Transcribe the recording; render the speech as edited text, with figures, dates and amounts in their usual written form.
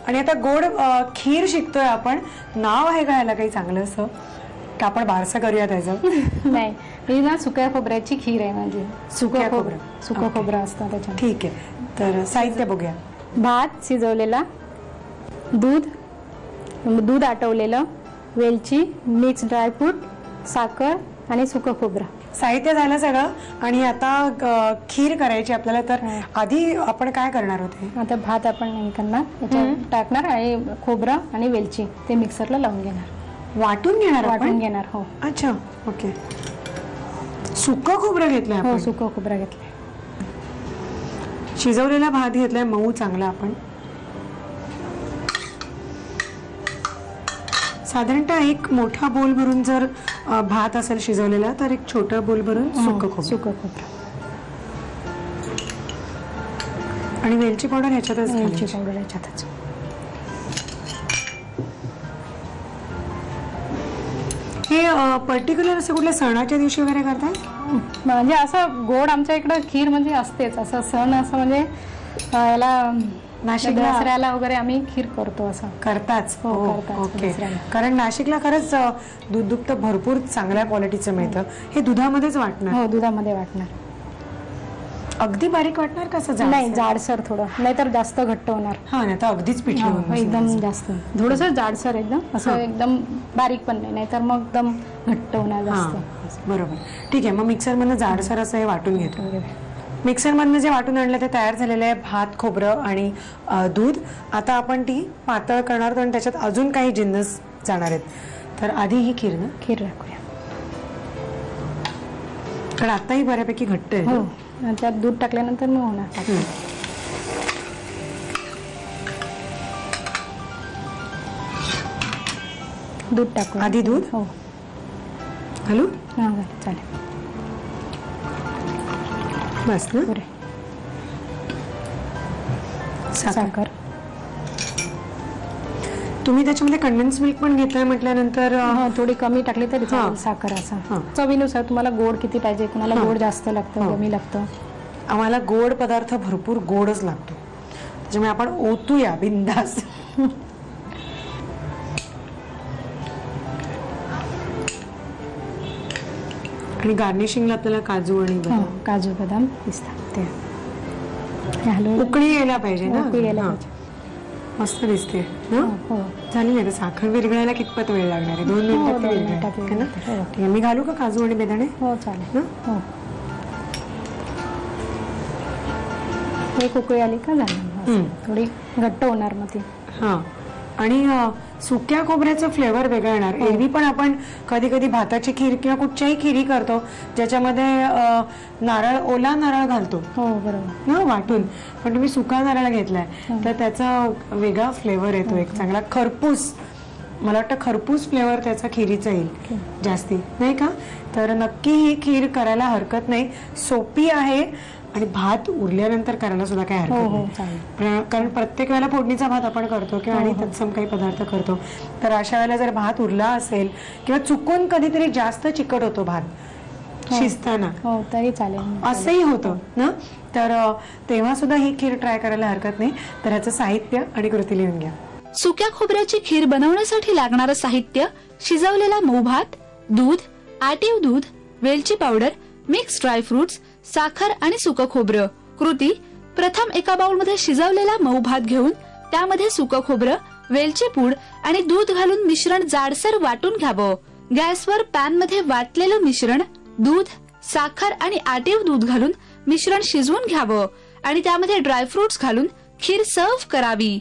आणि आता गोड खीर शिकतोय आपण, नाव आहे का ह्याला काही चांगलं असं का आपण बारसं करूया त्याचं? नाही, ही ना सुक्या खोबऱ्याची खीर आहे माझी. सुक्या खोबरं. सुकं खोबरं असतं त्याच्यात. ठीक आहे, तर साहित्य बघूया. भात शिजवलेला, दूध आटवलेलं, वेलची, मिक्स ड्रायफ्रूट, साखर आणि सुकं खोबरं. साहित्य झालं सगळं. आणि आता खीर करायची आपल्याला, तर आधी आपण काय करणार होते? आता भात आपण हे करणार, त्याच्यात टाकणार आणि खोबरं आणि वेलची ते मिक्सरला लावून घेणार. वाटून घेणार आपण? वाटून घेणार. हो. अच्छा, ओके. सुकं खोबरं घेतलंय हो, आपण? सुकं खोबरं घेतलंय. शिजवलेला भात घेतलाय मऊ चांगला आपण. साधारणतः एक मोठा बोल भरून जर भात असेल शिजवलेला, तर एक छोटा बोल भरून सुकं खोबरं. आणि वेलची पावडर ह्याच्यातच ह्याच्यातच. हे पर्टिक्युलर असं कुठल्या सणाच्या दिवशी वगैरे करतात? म्हणजे असं गोड आमच्या इकडं खीर म्हणजे असतेच. असं सण असं म्हणजे याला नाशिकला दसऱ्याला वगैरे आम्ही खीर करतो. असं करताच? हो, करतात. ओके. कारण नाशिकला खरंच दूध दुभतं भरपूर चांगल्या क्वालिटीचं मिळतं. हे दुधामध्येच वाटणार? हो, दुधामध्ये वाटणार. अगदी बारीक वाटणार का? असं नाही, जाडसर थोडं, नाहीतर जास्त घट्ट होणार. हा, नाही तर अगदीच पिठलं एकदम जास्त, थोडस जाडसर एकदम, असं एकदम बारीक पण नाही, नाहीतर मग एकदम घट्ट होणार जास्त. बरोबर. ठीक आहे, मग मिक्सर मधनं जाडसर असं हे वाटून घेतो. मिक्सर मधनं जे वाटून आणलं ते तयार झालेलं आहे, भात, खोबरं आणि दूध. आता आपण ती पातळ करणार आहोत आणि त्याच्यात अजून काही जिन्नस जाणार आहेत. तर आधी ही खीर ना, खीर टाकूया, कारण आता ही बऱ्यापैकी घट्ट आहे. हो, त्यात दूध टाकल्यानंतर मग होणार. दूध टाकू आधी. दूध हो घालू? हा, चालेल. बस ना. पुरे. साखर. तुम्ही त्याच्यामध्ये कंडेन्स मिल्क पण घेतलाय म्हटल्यानंतर थोडी कमी टाकली तरी चालेल. साखर असं चवीनुसार, तुम्हाला गोड किती पाहिजे, कुणाला गोड जास्त लागतं, कमी लागतं. आम्हाला गोड पदार्थ भरपूर गोडच लागतो, त्याच्यामुळे आपण ओतूया बिंदास. आणि गार्निशिंगला आपल्याला काजू आणि बदाम. काजू, बदाम, पिस्ता ते उकळी यायला पाहिजे ना. उकळी यायला पाहिजे. मस्त दिसते ना. हो, झाली नाही. साखर विरघळायला कितपत वेळ लागणार आहे? 2 मिनिटात. मी घालू का काजू आणि बेदाणे? हो, चालेल. हो, एक उकळी आली का झाली, थोडी घट्ट होणार मग ती. हा, आणि सुक्या खोबऱ्याचं फ्लेवर वेगळं येणार. एरवी पण आपण कधी कधी भाताची खीर किंवा कुठच्याही खिरी करतो ज्याच्यामध्ये नारळ, ओला नारळ घालतो. हो, बरोबर ना, वाटून. पण तुम्ही सुका नारळ घेतलाय तर त्याचा वेगळा फ्लेवर येतो, एक चांगला खरपूस. मला वाटतं खरपूस फ्लेवर त्याचा खिरीचा येईल जास्ती, नाही का? तर नक्की ही खीर करायला हरकत नाही, सोपी आहे. आणि भात उरल्यानंतर करायला सुद्धा काही हरकत नाही, कारण प्रत्येक वेळेला फोडणीचा भात आपण करतो किंवा आणि तत्सम काही पदार्थ करतो. तर अशा वेळेला जर भात उरला असेल किंवा चुकून कधीतरी जास्त चिकट होतो भात शिजताना, तरी चालेल, असंही होतं ना. तर तेव्हा सुद्धा ही खीर ट्राय करायला हरकत नाही. तर ह्याचं साहित्य आणि कृती लिहून घ्या. सुक्या खोबऱ्याची खीर बनवण्यासाठी लागणारं साहित्य: शिजवलेला मऊ भात, दूध, आटीव दूध, वेलची पावडर, मिक्स ड्रायफ्रुट्स, साखर आणि सुकं खोबरं. कृती: प्रथम एका बाउलमध्ये शिजवलेला मऊ भात घेऊन त्यामध्ये सुकं खोबरं, वेलची पूड आणि दूध घालून मिश्रण जाडसर वाटून घ्यावं. गॅसवर पॅन मध्ये वाटलेलं मिश्रण, दूध, साखर आणि आटीव दूध घालून मिश्रण शिजवून घ्यावं आणि त्यामध्ये ड्रायफ्रुट्स घालून खीर सर्व्ह करावी.